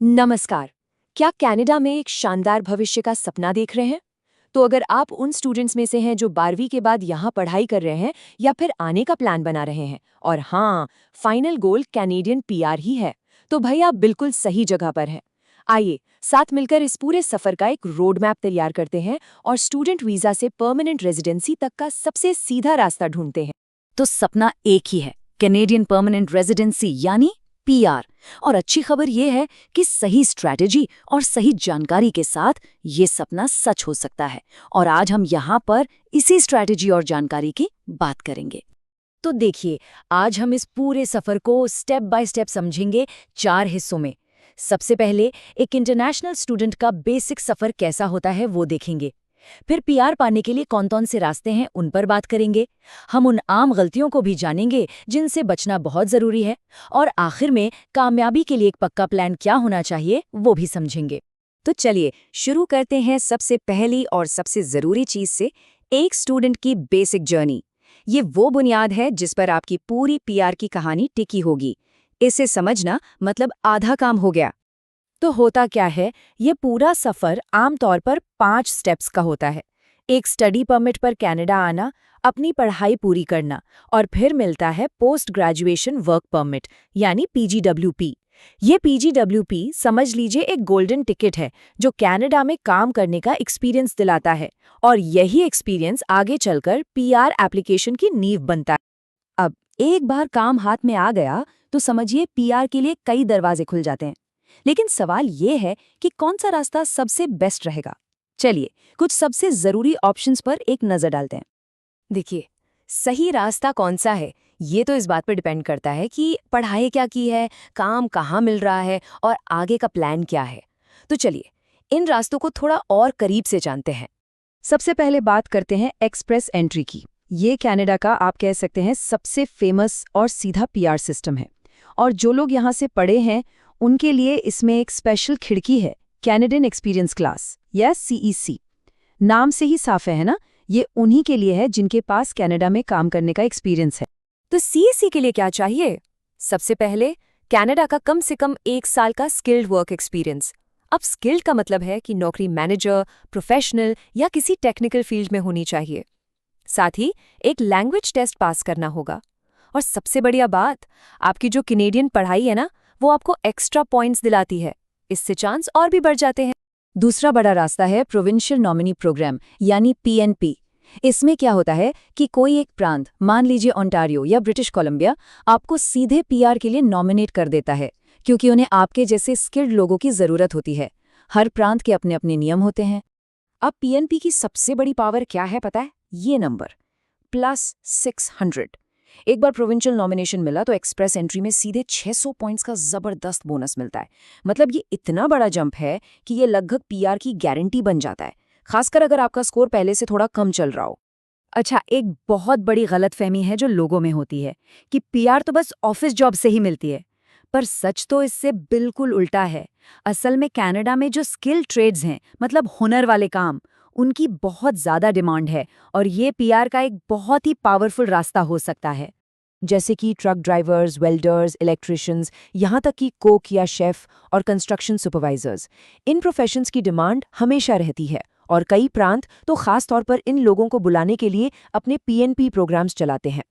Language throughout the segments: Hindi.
नमस्कार। क्या कनाडा में एक शानदार भविष्य का सपना देख रहे हैं? तो अगर आप उन स्टूडेंट्स में से हैं जो 12वीं के बाद यहाँ पढ़ाई कर रहे हैं या फिर आने का प्लान बना रहे हैं और हाँ, फाइनल गोल कैनेडियन पीआर ही है, तो भाई आप बिल्कुल सही जगह पर हैं। आइए साथ मिलकर इस पूरे सफर का एक रोड मैप तैयार करते हैं और स्टूडेंट वीजा से परमानेंट रेजिडेंसी तक का सबसे सीधा रास्ता ढूंढते हैं। तो सपना एक ही है, कैनेडियन परमानेंट रेजिडेंसी यानी पीआर। और अच्छी खबर ये है कि सही स्ट्रैटेजी और सही जानकारी के साथ ये सपना सच हो सकता है। और आज हम यहाँ पर इसी स्ट्रैटेजी और जानकारी की बात करेंगे। तो देखिए, आज हम इस पूरे सफर को स्टेप बाय स्टेप समझेंगे 4 हिस्सों में। सबसे पहले एक इंटरनेशनल स्टूडेंट का बेसिक सफर कैसा होता है वो देखेंगे। फिर पीआर पाने के लिए कौन-कौन से रास्ते हैं उन पर बात करेंगे। हम उन आम गलतियों को भी जानेंगे जिनसे बचना बहुत जरूरी है। और आखिर में कामयाबी के लिए एक पक्का प्लान क्या होना चाहिए वो भी समझेंगे। तो चलिए शुरू करते हैं सबसे पहली और सबसे जरूरी चीज से, एक स्टूडेंट की बेसिक जर्नी। ये वो बुनियाद है जिस पर आपकी पूरी पीआर की कहानी टिकी होगी। इसे समझना मतलब आधा काम हो गया। तो होता क्या है, ये पूरा सफर आमतौर पर 5 स्टेप्स का होता है। एक स्टडी परमिट पर कनाडा आना, अपनी पढ़ाई पूरी करना, और फिर मिलता है पोस्ट ग्रेजुएशन वर्क परमिट यानी पीजीडब्ल्यूपी। ये पीजीडब्ल्यूपी समझ लीजिए एक गोल्डन टिकट है जो कनाडा में काम करने का एक्सपीरियंस दिलाता है, और यही एक्सपीरियंस आगे चलकर पीआर एप्लीकेशन की नींव बनता है। अब एक बार काम हाथ में आ गया तो समझिए पीआर के लिए कई दरवाजे खुल जाते हैं। लेकिन सवाल ये है कि कौन सा रास्ता सबसे बेस्ट रहेगा। चलिए कुछ सबसे जरूरी ऑप्शंस पर एक नजर डालते हैं। देखिए, सही रास्ता कौन सा है ये तो इस बात पर डिपेंड करता है कि पढ़ाई क्या की है, काम कहाँ मिल रहा है और आगे का प्लान क्या है। तो चलिए इन रास्तों को थोड़ा और करीब से जानते हैं। सबसे पहले बात करते हैं एक्सप्रेस एंट्री की। ये कनाडा का आप कह सकते हैं सबसे फेमस और सीधा पीआर सिस्टम है। और जो लोग यहाँ से पढ़े हैं उनके लिए इसमें एक स्पेशल खिड़की है, कैनेडियन एक्सपीरियंस क्लास या सीईसी। नाम से ही साफ है ना, ये उन्हीं के लिए है जिनके पास कनाडा में काम करने का एक्सपीरियंस है। तो सीईसी के लिए क्या चाहिए? सबसे पहले कनाडा का कम से कम 1 साल का स्किल्ड वर्क एक्सपीरियंस। अब स्किल्ड का मतलब है कि नौकरी मैनेजर, प्रोफेशनल या किसी टेक्निकल फील्ड में होनी चाहिए। साथ ही एक लैंग्वेज टेस्ट पास करना होगा। और सबसे बढ़िया बात, आपकी जो कैनेडियन पढ़ाई है ना, वो आपको एक्स्ट्रा पॉइंट्स दिलाती है। इससे चांस और भी बढ़ जाते हैं। दूसरा बड़ा रास्ता है प्रोविंशियल नॉमिनी प्रोग्राम यानी पीएनपी। इसमें क्या होता है कि कोई एक प्रांत, मान लीजिए ओंटारियो या ब्रिटिश कोलंबिया, आपको सीधे पीआर के लिए नॉमिनेट कर देता है, क्योंकि उन्हें आपके जैसे स्किल्ड लोगों की जरूरत होती है। हर प्रांत के अपने अपने नियम होते हैं। अब पीएनपी की सबसे बड़ी पावर क्या है पता है? ये नंबर +600। एक बार प्रोविंशियल नॉमिनेशन मिला तो एक्सप्रेस एंट्री में सीधे 600 पॉइंट्स का जबरदस्त बोनस मिलता है। मतलब ये इतना बड़ा जंप है कि ये लगभग पीआर की गारंटी बन जाता है, खासकर अगर आपका स्कोर पहले से थोड़ा कम चल रहा हो। अच्छा, एक बहुत बड़ी गलतफहमी है जो लोगों में होती है कि पीआर तो बस ऑफिस जॉब से ही मिलती है। पर सच तो इससे बिल्कुल उल्टा है। असल में कनाडा में जो स्किल ट्रेड्स हैं, मतलब हुनर वाले काम, उनकी बहुत ज़्यादा डिमांड है, और ये पीआर का एक बहुत ही पावरफुल रास्ता हो सकता है। जैसे कि ट्रक ड्राइवर्स, वेल्डर्स, इलेक्ट्रिशियंस, यहाँ तक कि कोक या शेफ और कंस्ट्रक्शन सुपरवाइजर्स। इन प्रोफेशंस की डिमांड हमेशा रहती है, और कई प्रांत तो खास तौर पर इन लोगों को बुलाने के लिए अपने पीएनपी प्रोग्राम्स चलाते हैं।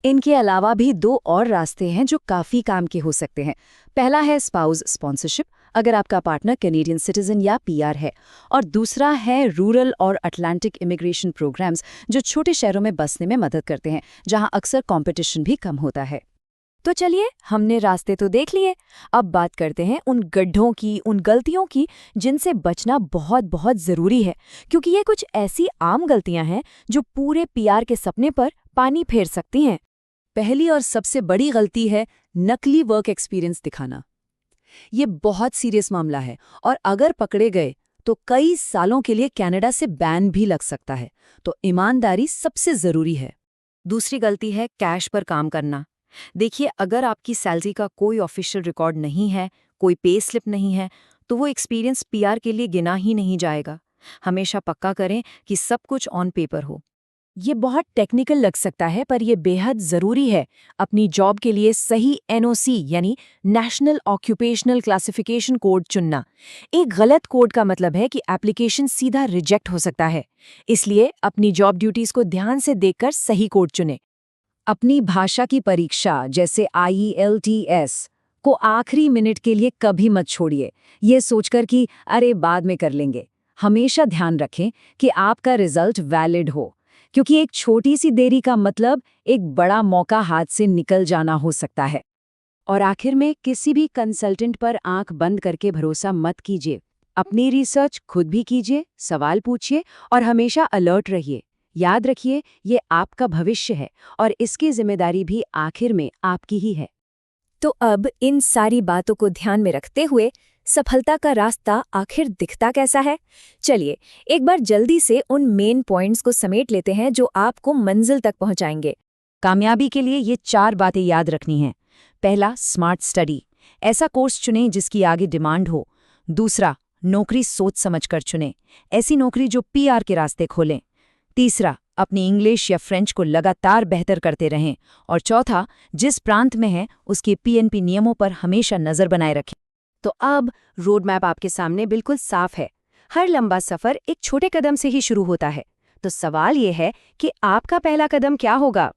इनके अलावा भी 2 और रास्ते हैं जो काफ़ी काम के हो सकते हैं। पहला है स्पाउस स्पॉन्सरशिप, अगर आपका पार्टनर कैनेडियन सिटीजन या पीआर है। और दूसरा है रूरल और अटलांटिक इमिग्रेशन प्रोग्राम्स, जो छोटे शहरों में बसने में मदद करते हैं, जहां अक्सर कंपटीशन भी कम होता है। तो चलिए, हमने रास्ते तो देख लिए। अब बात करते हैं उन गड्ढों की, उन गलतियों की जिनसे बचना बहुत बहुत ज़रूरी है, क्योंकि ये कुछ ऐसी आम गलतियां हैं जो पूरे पीआर के सपने पर पानी फेर सकती हैं। पहली और सबसे बड़ी गलती है नकली वर्क एक्सपीरियंस दिखाना। ये बहुत सीरियस मामला है, और अगर पकड़े गए तो कई सालों के लिए कनाडा से बैन भी लग सकता है। तो ईमानदारी सबसे ज़रूरी है। दूसरी गलती है कैश पर काम करना। देखिए, अगर आपकी सैलरी का कोई ऑफिशियल रिकॉर्ड नहीं है, कोई पे स्लिप नहीं है, तो वो एक्सपीरियंस पीआर के लिए गिना ही नहीं जाएगा। हमेशा पक्का करें कि सब कुछ ऑन पेपर हो। ये बहुत टेक्निकल लग सकता है, पर ये बेहद ज़रूरी है अपनी जॉब के लिए सही एनओसी यानी नेशनल ऑक्यूपेशनल क्लासिफिकेशन कोड चुनना। एक गलत कोड का मतलब है कि एप्लीकेशन सीधा रिजेक्ट हो सकता है। इसलिए अपनी जॉब ड्यूटीज़ को ध्यान से देखकर सही कोड चुनें। अपनी भाषा की परीक्षा जैसे IELTS को आखिरी मिनट के लिए कभी मत छोड़िए, ये सोचकर कि अरे बाद में कर लेंगे। हमेशा ध्यान रखें कि आपका रिजल्ट वैलिड हो, क्योंकि एक छोटी सी देरी का मतलब एक बड़ा मौका हाथ से निकल जाना हो सकता है। और आखिर में किसी भी कंसल्टेंट पर आंख बंद करके भरोसा मत कीजिए। अपनी रिसर्च खुद भी कीजिए, सवाल पूछिए और हमेशा अलर्ट रहिए। याद रखिए, ये आपका भविष्य है और इसकी जिम्मेदारी भी आखिर में आपकी ही है। तो अब इन सारी बातों को ध्यान में रखते हुए सफलता का रास्ता आखिर दिखता कैसा है? चलिए एक बार जल्दी से उन मेन पॉइंट्स को समेट लेते हैं जो आपको मंजिल तक पहुंचाएंगे। कामयाबी के लिए ये 4 बातें याद रखनी हैं। पहला, स्मार्ट स्टडी। ऐसा कोर्स चुनें जिसकी आगे डिमांड हो। दूसरा, नौकरी सोच समझकर चुनें। ऐसी नौकरी जो PR के रास्ते खोलें। तीसरा, अपनी इंग्लिश या फ्रेंच को लगातार बेहतर करते रहें। और चौथा, जिस प्रांत में है उसके PNP नियमों पर हमेशा नज़र बनाए रखें। तो अब रोड मैप आपके सामने बिल्कुल साफ है। हर लंबा सफर एक छोटे कदम से ही शुरू होता है। तो सवाल ये है कि आपका पहला कदम क्या होगा?